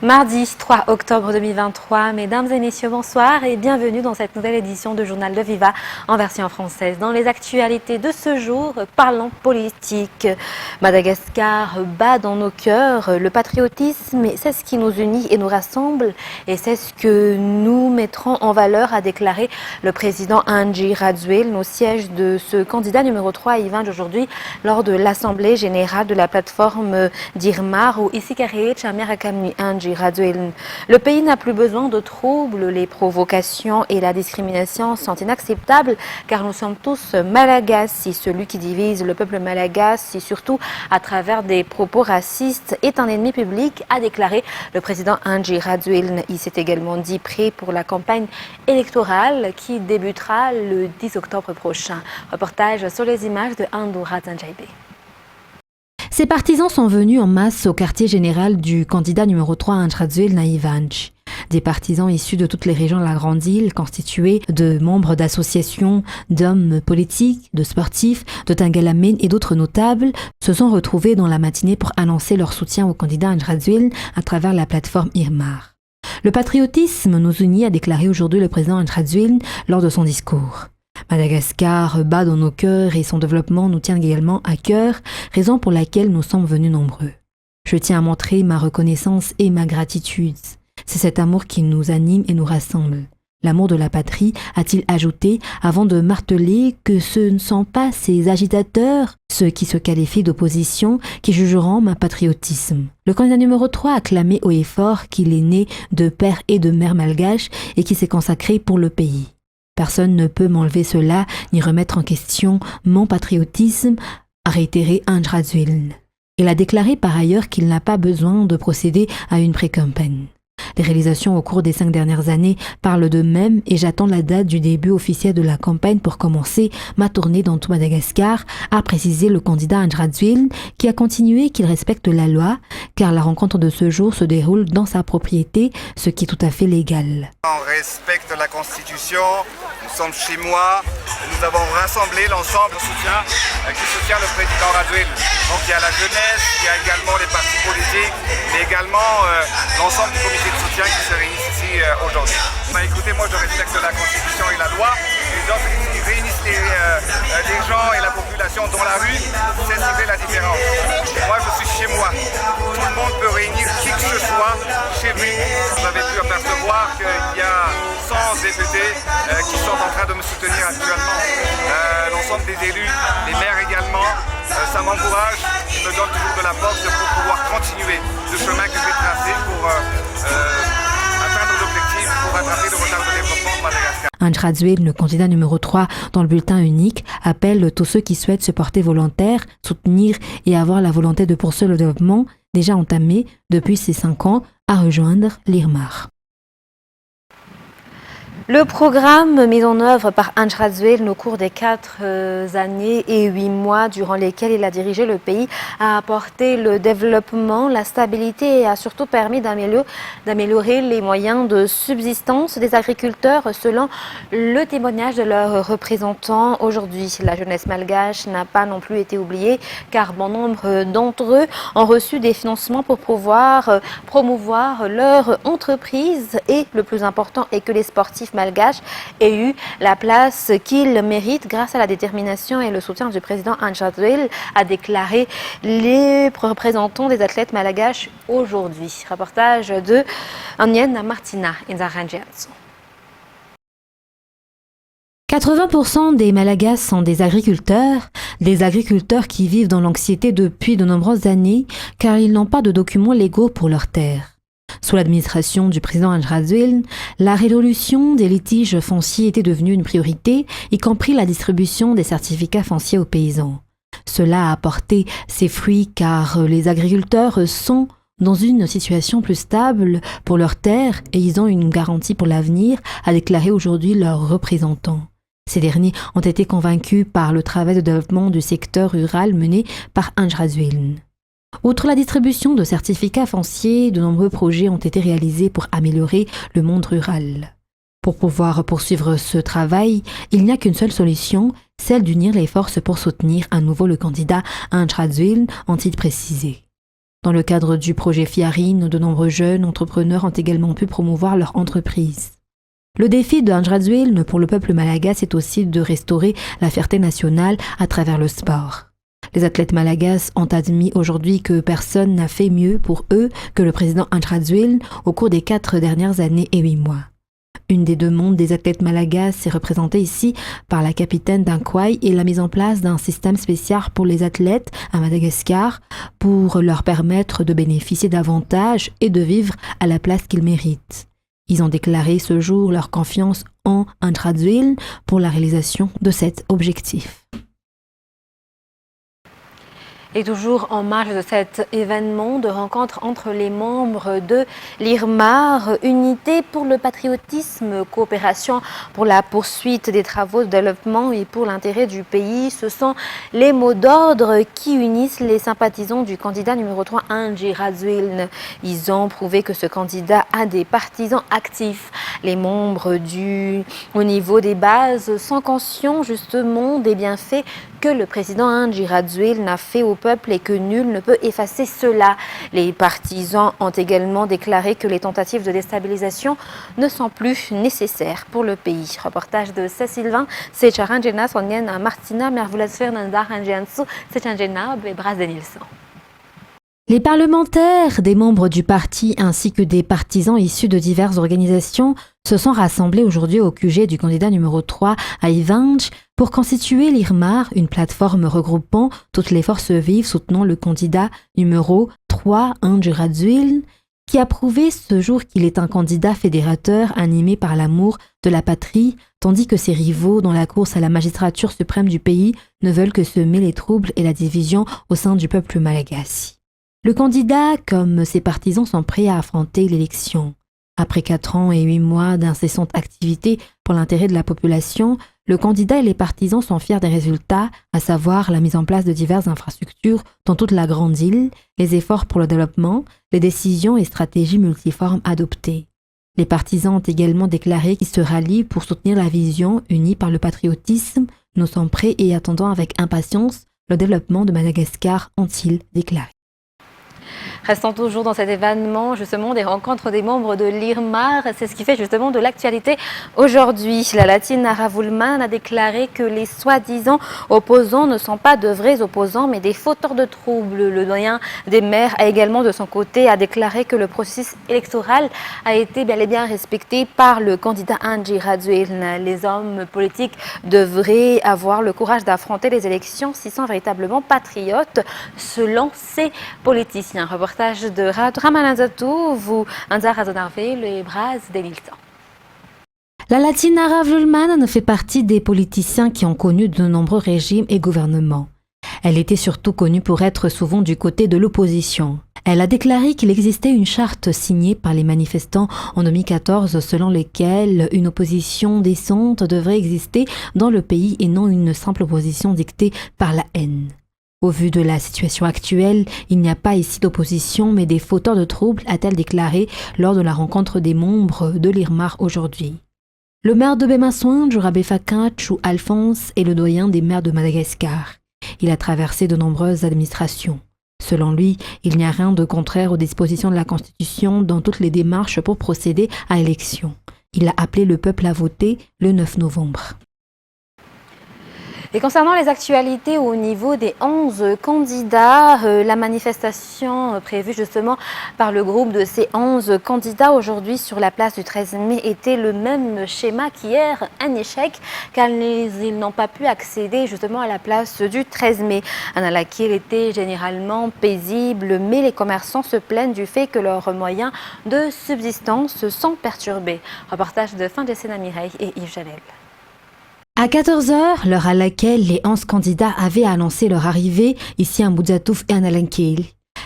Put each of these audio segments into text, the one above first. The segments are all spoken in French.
Mardi 3 octobre 2023, mesdames et messieurs, bonsoir et bienvenue dans cette nouvelle édition de Journal de Viva en version française. Dans les actualités de ce jour, parlons politique. Madagascar bat dans nos cœurs le patriotisme, c'est ce qui nous unit et nous rassemble et c'est ce que nous mettrons en valeur, a déclaré le président Andry Rajoelina au siège de ce candidat numéro 3 à Ivange aujourd'hui lors de l'Assemblée générale de la plateforme d'Irmar où ici carré Chamirakamni Andry Rajoelina. Le pays n'a plus besoin de troubles, les provocations et la discrimination sont inacceptables car nous sommes tous malagasy. Celui qui divise le peuple malagasy, surtout à travers des propos racistes, est un ennemi public, a déclaré le président Andry Rajoelina. Il s'est également dit prêt pour la campagne électorale qui débutera le 10 octobre prochain. Reportage sur les images de Andoura Zanjaibé. Ses partisans sont venus en masse au quartier général du candidat numéro 3 Andry Rajoelina à Ivange. Des partisans issus de toutes les régions de la Grande Île, constitués de membres d'associations, d'hommes politiques, de sportifs, de Tangalamen et d'autres notables, se sont retrouvés dans la matinée pour annoncer leur soutien au candidat Andry Rajoelina à travers la plateforme Irmar. Le patriotisme nous unit, a déclaré aujourd'hui le président Andry Rajoelina lors de son discours. Madagascar bat dans nos cœurs et son développement nous tient également à cœur, raison pour laquelle nous sommes venus nombreux. Je tiens à montrer ma reconnaissance et ma gratitude. C'est cet amour qui nous anime et nous rassemble. L'amour de la patrie, a-t-il ajouté, avant de marteler que ce ne sont pas ces agitateurs, ceux qui se qualifient d'opposition, qui jugeront ma patriotisme. Le candidat numéro 3 a clamé haut et fort qu'il est né de père et de mère malgaches et qui s'est consacré pour le pays. Personne ne peut m'enlever cela ni remettre en question mon patriotisme, a réitéré Andry Rajoelina. Il a déclaré par ailleurs qu'il n'a pas besoin de procéder à une pré-campagne. Les réalisations au cours des 5 dernières années parlent d'eux-mêmes et j'attends la date du début officiel de la campagne pour commencer ma tournée dans tout Madagascar, a précisé le candidat Andry Rajoelina qui a continué qu'il respecte la loi car la rencontre de ce jour se déroule dans sa propriété, ce qui est tout à fait légal. On respecte la Constitution, nous sommes chez moi, nous avons rassemblé l'ensemble qui soutient le président Rajoelina. Donc il y a la jeunesse, il y a également les partis politiques, mais également l'ensemble du comité de soutien qui se réunissent ici aujourd'hui. Écoutez, moi je respecte la Constitution et la loi, et donc ils réunissent les gens et la population dans la rue, c'est ce qui fait la différence. Moi je suis chez moi, tout le monde peut réunir qui que ce soit chez lui. Vous avez pu apercevoir qu'il y a 100 députés qui sont en train de me soutenir actuellement. L'ensemble des élus, les maires également, ça m'encourage et me donne toujours de la force pour pouvoir continuer le chemin que j'ai tracé pour atteindre l'objectif, pour rattraper le retard de développement de Madagascar. Andry Rajoelina, le candidat numéro 3 dans le bulletin unique, appelle tous ceux qui souhaitent se porter volontaires, soutenir et avoir la volonté de poursuivre le développement déjà entamé depuis ces 5 ans à rejoindre l'Irmar. Le programme mis en œuvre par Andry Rajoelina au cours des 4 années et 8 mois durant lesquels il a dirigé le pays a apporté le développement, la stabilité et a surtout permis d'améliorer les moyens de subsistance des agriculteurs selon le témoignage de leurs représentants. Aujourd'hui, la jeunesse malgache n'a pas non plus été oubliée car bon nombre d'entre eux ont reçu des financements pour pouvoir promouvoir leur entreprise et le plus important est que les sportifs malgaches aient eu la place qu'ils méritent grâce à la détermination et le soutien du président Andry Rajoelina, a déclaré les représentants des athlètes malgaches aujourd'hui. Reportage de Anienne Martina Inzarangianso. 80% des Malagasy sont des agriculteurs qui vivent dans l'anxiété depuis de nombreuses années car ils n'ont pas de documents légaux pour leurs terres. Sous l'administration du président Andry Rajoelina, la résolution des litiges fonciers était devenue une priorité, y compris la distribution des certificats fonciers aux paysans. Cela a apporté ses fruits car les agriculteurs sont dans une situation plus stable pour leurs terres et ils ont une garantie pour l'avenir, a déclaré aujourd'hui leurs représentants. Ces derniers ont été convaincus par le travail de développement du secteur rural mené par Andry Rajoelina. Outre la distribution de certificats fonciers, de nombreux projets ont été réalisés pour améliorer le monde rural. Pour pouvoir poursuivre ce travail, il n'y a qu'une seule solution, celle d'unir les forces pour soutenir à nouveau le candidat Andry Rajoelina, ont-ils précisé. Dans le cadre du projet Fiarine, de nombreux jeunes entrepreneurs ont également pu promouvoir leur entreprise. Le défi de Andrazuil pour le peuple malagasy est aussi de restaurer la fierté nationale à travers le sport. Les athlètes malagasy ont admis aujourd'hui que personne n'a fait mieux pour eux que le président Andrazuil au cours des 4 dernières années et 8 mois. Une des 2 mondes des athlètes malagasy est représentée ici par la capitaine d'Ankwai et la mise en place d'un système spécial pour les athlètes à Madagascar pour leur permettre de bénéficier davantage et de vivre à la place qu'ils méritent. Ils ont déclaré ce jour leur confiance en Andrazuil pour la réalisation de cet objectif. Et toujours en marge de cet événement de rencontre entre les membres de l'IRMAR, Unité pour le patriotisme, coopération pour la poursuite des travaux de développement et pour l'intérêt du pays, ce sont les mots d'ordre qui unissent les sympathisants du candidat numéro 3, Andrazuil. Ils ont prouvé que ce candidat a des partisans actifs. Les membres au niveau des bases sont conscients justement des bienfaits que le président Andrazuil n'a fait au peuple et que nul ne peut effacer cela. Les partisans ont également déclaré que les tentatives de déstabilisation ne sont plus nécessaires pour le pays. Reportage de Sylvain Secharanjena, Sonien Martina, Mervulas Fernanda Ranjiansu, Sechanjena, Bras de Nilsson. Les parlementaires, des membres du parti ainsi que des partisans issus de diverses organisations se sont rassemblés aujourd'hui au QG du candidat numéro 3 à Ivanj pour constituer l'IRMAR, une plateforme regroupant toutes les forces vives soutenant le candidat numéro 3 Andrazuil, qui a prouvé ce jour qu'il est un candidat fédérateur animé par l'amour de la patrie, tandis que ses rivaux dans la course à la magistrature suprême du pays ne veulent que semer les troubles et la division au sein du peuple malagasy. Le candidat, comme ses partisans, sont prêts à affronter l'élection. Après 4 ans et 8 mois d'incessante activité pour l'intérêt de la population, le candidat et les partisans sont fiers des résultats, à savoir la mise en place de diverses infrastructures dans toute la grande île, les efforts pour le développement, les décisions et stratégies multiformes adoptées. Les partisans ont également déclaré qu'ils se rallient pour soutenir la vision unie par le patriotisme. Nous sommes prêts et attendons avec impatience le développement de Madagascar, ont-ils déclaré. Restons toujours dans cet événement, justement, des rencontres des membres de l'IRMAR. C'est ce qui fait justement de l'actualité aujourd'hui. La Latine Nara Woolman a déclaré que les soi-disant opposants ne sont pas de vrais opposants, mais des fauteurs de troubles. Le doyen des maires a également, de son côté, a déclaré que le processus électoral a été bel et bien respecté par le candidat Andrazuil. Les hommes politiques devraient avoir le courage d'affronter les élections s'ils sont véritablement patriotes, selon ces politiciens. Reportage de Ramalanzatou, vous le Bras de Nilsson. La Latine Nara Woolman fait partie des politiciens qui ont connu de nombreux régimes et gouvernements. Elle était surtout connue pour être souvent du côté de l'opposition. Elle a déclaré qu'il existait une charte signée par les manifestants en 2014 selon laquelle une opposition décente devrait exister dans le pays et non une simple opposition dictée par la haine. Au vu de la situation actuelle, il n'y a pas ici d'opposition mais des fauteurs de troubles, a-t-elle déclaré lors de la rencontre des membres de l'IRMAR aujourd'hui. Le maire de Bemaswin, Jourabé Fakachou Alphonse, est le doyen des maires de Madagascar. Il a traversé de nombreuses administrations. Selon lui, il n'y a rien de contraire aux dispositions de la Constitution dans toutes les démarches pour procéder à l'élection. Il a appelé le peuple à voter le 9 novembre. Et concernant les actualités au niveau des 11 candidats, la manifestation prévue justement par le groupe de ces 11 candidats aujourd'hui sur la place du 13 mai était le même schéma qu'hier, un échec car ils n'ont pas pu accéder justement à la place du 13 mai. À laquelle était généralement paisible, mais les commerçants se plaignent du fait que leurs moyens de subsistance sont perturbés. Reportage de Fin-de-Sénat Mireille et Yves Janel. À 14h, l'heure à laquelle les 11 candidats avaient annoncé leur arrivée ici à Mbudzatouf et à Nalankil,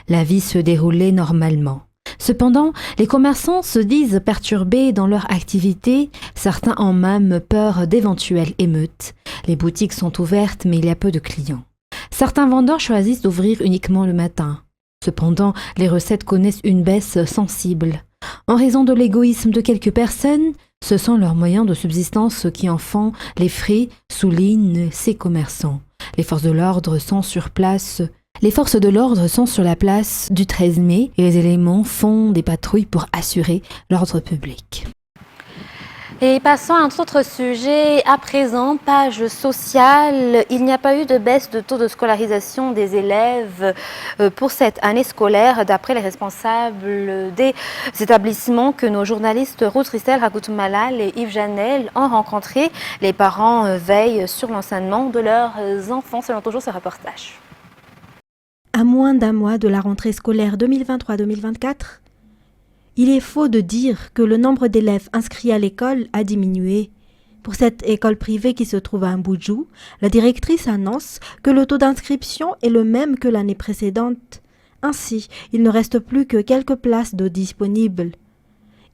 la vie se déroulait normalement. Cependant, les commerçants se disent perturbés dans leur activité, certains ont même peur d'éventuelles émeutes. Les boutiques sont ouvertes mais il y a peu de clients. Certains vendeurs choisissent d'ouvrir uniquement le matin. Cependant, les recettes connaissent une baisse sensible. En raison de l'égoïsme de quelques personnes, ce sont leurs moyens de subsistance qui en font les frais, soulignent ces commerçants. Les forces de l'ordre sont sur place. Les forces de l'ordre sont sur la place du 13 mai et les éléments font des patrouilles pour assurer l'ordre public. Et passons à un autre sujet. À présent, page sociale, il n'y a pas eu de baisse de taux de scolarisation des élèves pour cette année scolaire, d'après les responsables des établissements que nos journalistes Ruth Ristel, Ragout Malal et Yves Janel ont rencontrés. Les parents veillent sur l'enseignement de leurs enfants, selon toujours ce reportage. À moins d'un mois de la rentrée scolaire 2023-2024, il est faux de dire que le nombre d'élèves inscrits à l'école a diminué. Pour cette école privée qui se trouve à Mboudjou, la directrice annonce que le taux d'inscription est le même que l'année précédente. Ainsi, il ne reste plus que quelques places de disponibles.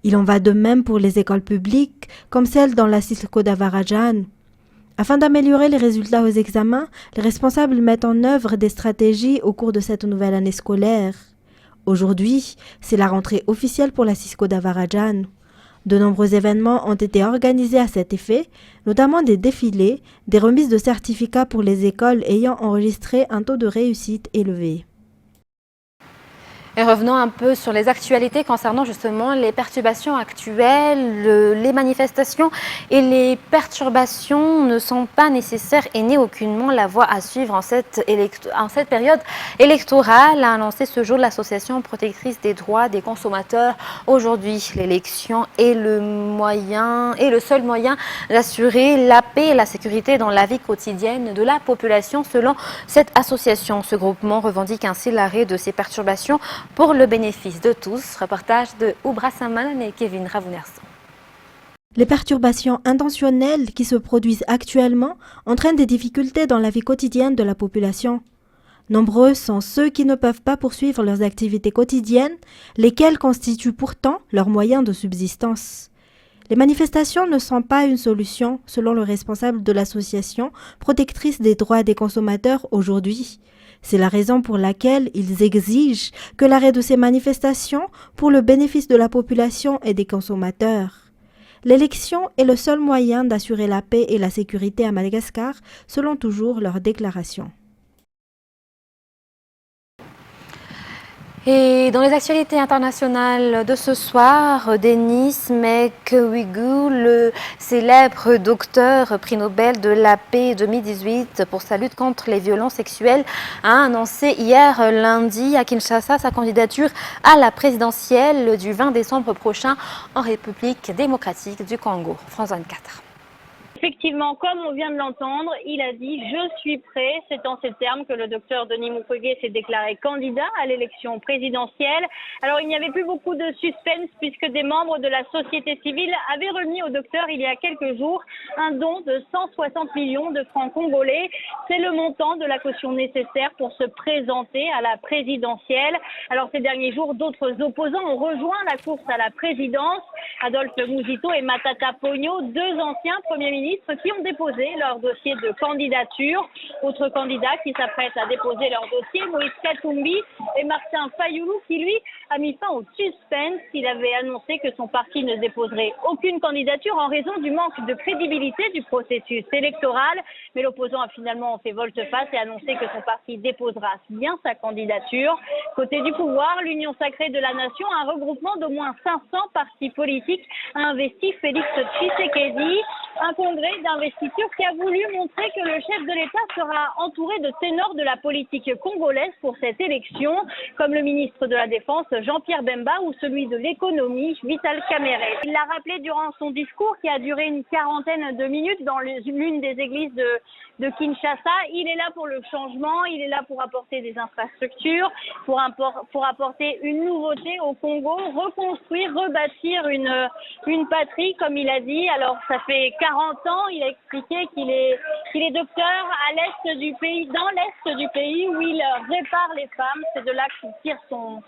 Il en va de même pour les écoles publiques, comme celle dans la Cisco d'Avarajan. Afin d'améliorer les résultats aux examens, les responsables mettent en œuvre des stratégies au cours de cette nouvelle année scolaire. Aujourd'hui, c'est la rentrée officielle pour la Cisco d'Avarajan. De nombreux événements ont été organisés à cet effet, notamment des défilés, des remises de certificats pour les écoles ayant enregistré un taux de réussite élevé. Et revenons un peu sur les actualités concernant justement les perturbations actuelles. Les manifestations et les perturbations ne sont pas nécessaires et n'est aucunement la voie à suivre en cette période électorale, a annoncé ce jour l'association protectrice des droits des consommateurs. Aujourd'hui, l'élection est le seul moyen d'assurer la paix et la sécurité dans la vie quotidienne de la population. Selon cette association, ce groupement revendique ainsi l'arrêt de ces perturbations pour le bénéfice de tous. Reportage de Oubra Saman et Kevin Ravounerson. Les perturbations intentionnelles qui se produisent actuellement entraînent des difficultés dans la vie quotidienne de la population. Nombreux sont ceux qui ne peuvent pas poursuivre leurs activités quotidiennes, lesquelles constituent pourtant leurs moyens de subsistance. Les manifestations ne sont pas une solution, selon le responsable de l'association protectrice des droits des consommateurs aujourd'hui. C'est la raison pour laquelle ils exigent que l'arrêt de ces manifestations pour le bénéfice de la population et des consommateurs. L'élection est le seul moyen d'assurer la paix et la sécurité à Madagascar, selon toujours leur déclaration. Et dans les actualités internationales de ce soir, Denis Mukwege, le célèbre docteur prix Nobel de la paix 2018 pour sa lutte contre les violences sexuelles, a annoncé hier lundi à Kinshasa sa candidature à la présidentielle du 20 décembre prochain en République démocratique du Congo. France 24. Effectivement, comme on vient de l'entendre, il a dit « Je suis prêt ». C'est en ces termes que le docteur Denis Mukwege s'est déclaré candidat à l'élection présidentielle. Alors, il n'y avait plus beaucoup de suspense puisque des membres de la société civile avaient remis au docteur il y a quelques jours un don de 160 millions de francs congolais. C'est le montant de la caution nécessaire pour se présenter à la présidentielle. Alors, ces derniers jours, d'autres opposants ont rejoint la course à la présidence. Adolphe Muzito et Matata Ponyo, deux anciens premiers ministres qui ont déposé leur dossier de candidature. Autres candidats qui s'apprêtent à déposer leur dossier, Moïse Katumbi et Martin Fayoulou, qui lui a mis fin au suspense. Il avait annoncé que son parti ne déposerait aucune candidature en raison du manque de crédibilité du processus électoral. Mais l'opposant a finalement fait volte-face et annoncé que son parti déposera bien sa candidature. Côté du pouvoir, l'Union sacrée de la nation, un regroupement d'au moins 500 partis politiques, a investi Félix Tshisekedi. Un congrès d'investiture qui a voulu montrer que le chef de l'État sera entouré de ténors de la politique congolaise pour cette élection, comme le ministre de la Défense Jean-Pierre Bemba ou celui de l'économie Vital Kamerhe. Il l'a rappelé durant son discours qui a duré une quarantaine de minutes dans l'une des églises de Kinshasa. Il est là pour le changement, il est là pour apporter des infrastructures, pour apporter une nouveauté au Congo, reconstruire, rebâtir une patrie, comme il a dit. Alors, ça fait 40 ans, il a expliqué qu'il est docteur à l'est du pays, dans l'est du pays où il répare les femmes. C'est de là qu'il tire son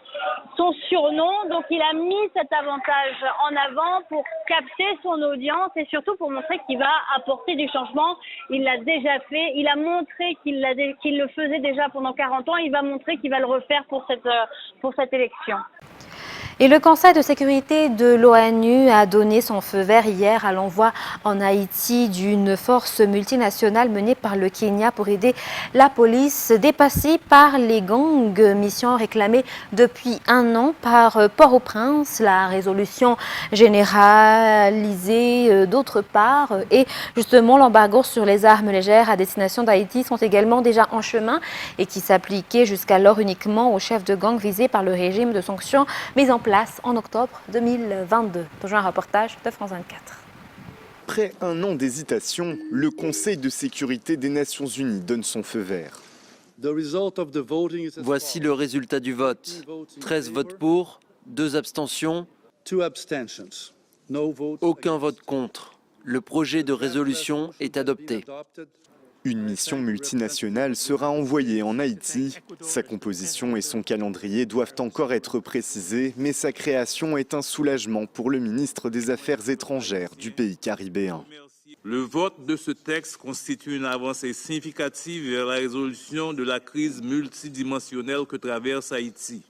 surnom. Donc, il a mis cet avantage en avant pour capter son audience et surtout pour montrer qu'il va apporter du changement. Il l'a déjà fait. Il a montré qu'il le faisait déjà pendant 40 ans. Il va montrer qu'il va le refaire pour cette élection. Et le Conseil de sécurité de l'ONU a donné son feu vert hier à l'envoi en Haïti d'une force multinationale menée par le Kenya pour aider la police dépassée par les gangs, mission réclamée depuis un an par Port-au-Prince, la résolution généralisée d'autre part et justement l'embargo sur les armes légères à destination d'Haïti sont également déjà en chemin et qui s'appliquaient jusqu'alors uniquement aux chefs de gang visés par le régime de sanctions mis en place en octobre 2022. Toujours un reportage de France 24. Après un an d'hésitation, le Conseil de sécurité des Nations Unies donne son feu vert. Voici le résultat du vote. 13 votes pour, 2 abstentions, aucun vote contre. Le projet de résolution est adopté. Une mission multinationale sera envoyée en Haïti. Sa composition et son calendrier doivent encore être précisés, mais sa création est un soulagement pour le ministre des Affaires étrangères du pays caribéen. Le vote de ce texte constitue une avancée significative vers la résolution de la crise multidimensionnelle que traverse Haïti.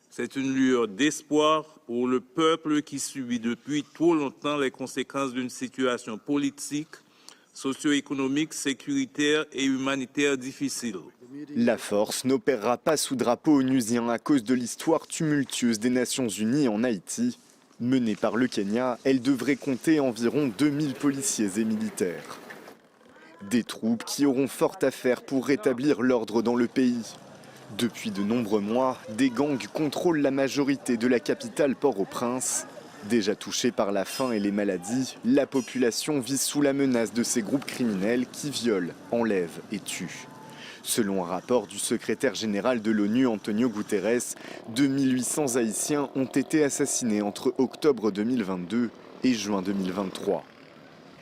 C'est une lueur d'espoir pour le peuple qui subit depuis trop longtemps les conséquences d'une situation politique, socio-économique, sécuritaire et humanitaire difficile. La force n'opérera pas sous drapeau onusien à cause de l'histoire tumultueuse des Nations Unies en Haïti. Menée par le Kenya, elle devrait compter environ 2000 policiers et militaires. Des troupes qui auront fort à faire pour rétablir l'ordre dans le pays. Depuis de nombreux mois, des gangs contrôlent la majorité de la capitale Port-au-Prince. Déjà touchée par la faim et les maladies, la population vit sous la menace de ces groupes criminels qui violent, enlèvent et tuent. Selon un rapport du secrétaire général de l'ONU, Antonio Guterres, 2800 Haïtiens ont été assassinés entre octobre 2022 et juin 2023.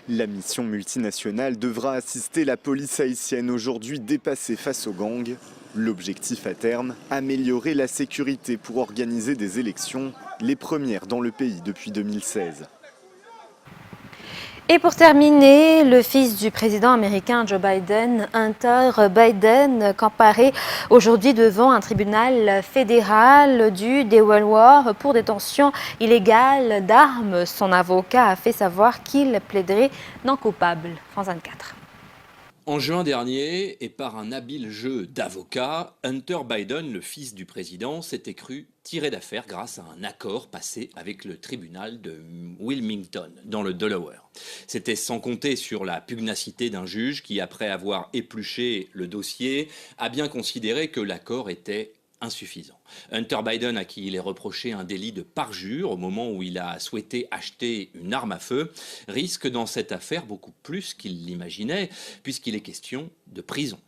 La mission multinationale devra assister la police haïtienne aujourd'hui dépassée face aux gangs. L'objectif à terme, améliorer la sécurité pour organiser des élections, les premières dans le pays depuis 2016. Et pour terminer, le fils du président américain Joe Biden, Hunter Biden, comparé aujourd'hui devant un tribunal fédéral du Delaware pour détention illégale d'armes. Son avocat a fait savoir qu'il plaiderait non coupable. France 24. En juin dernier, et par un habile jeu d'avocats, Hunter Biden, le fils du président, s'était cru tiré d'affaire grâce à un accord passé avec le tribunal de Wilmington, dans le Delaware. C'était sans compter sur la pugnacité d'un juge qui, après avoir épluché le dossier, a bien considéré que l'accord était insuffisant. Hunter Biden, à qui il est reproché un délit de parjure au moment où il a souhaité acheter une arme à feu, risque dans cette affaire beaucoup plus qu'il l'imaginait, puisqu'il est question de prison.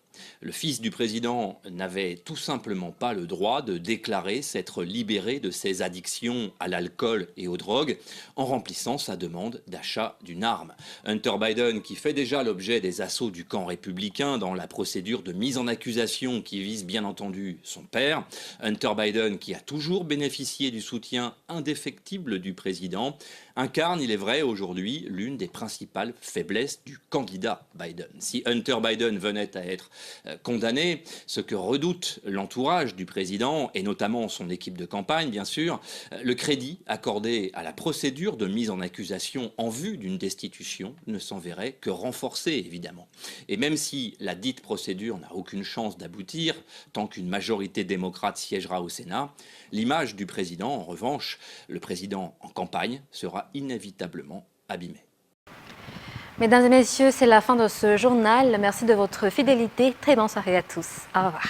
Le fils du président n'avait tout simplement pas le droit de déclarer s'être libéré de ses addictions à l'alcool et aux drogues en remplissant sa demande d'achat d'une arme. Hunter Biden, qui fait déjà l'objet des assauts du camp républicain dans la procédure de mise en accusation qui vise bien entendu son père. Hunter Biden, qui a toujours bénéficié du soutien indéfectible du président, incarne, il est vrai, aujourd'hui l'une des principales faiblesses du candidat Biden. Si Hunter Biden venait à être condamné, ce que redoute l'entourage du président, et notamment son équipe de campagne, bien sûr, le crédit accordé à la procédure de mise en accusation en vue d'une destitution ne s'en verrait que renforcé, évidemment. Et même si la dite procédure n'a aucune chance d'aboutir, tant qu'une majorité démocrate siégera au Sénat, l'image du président, en revanche, le président en campagne, sera inévitablement abîmée. Mesdames et messieurs, c'est la fin de ce journal. Merci de votre fidélité. Très bonne soirée à tous. Au revoir.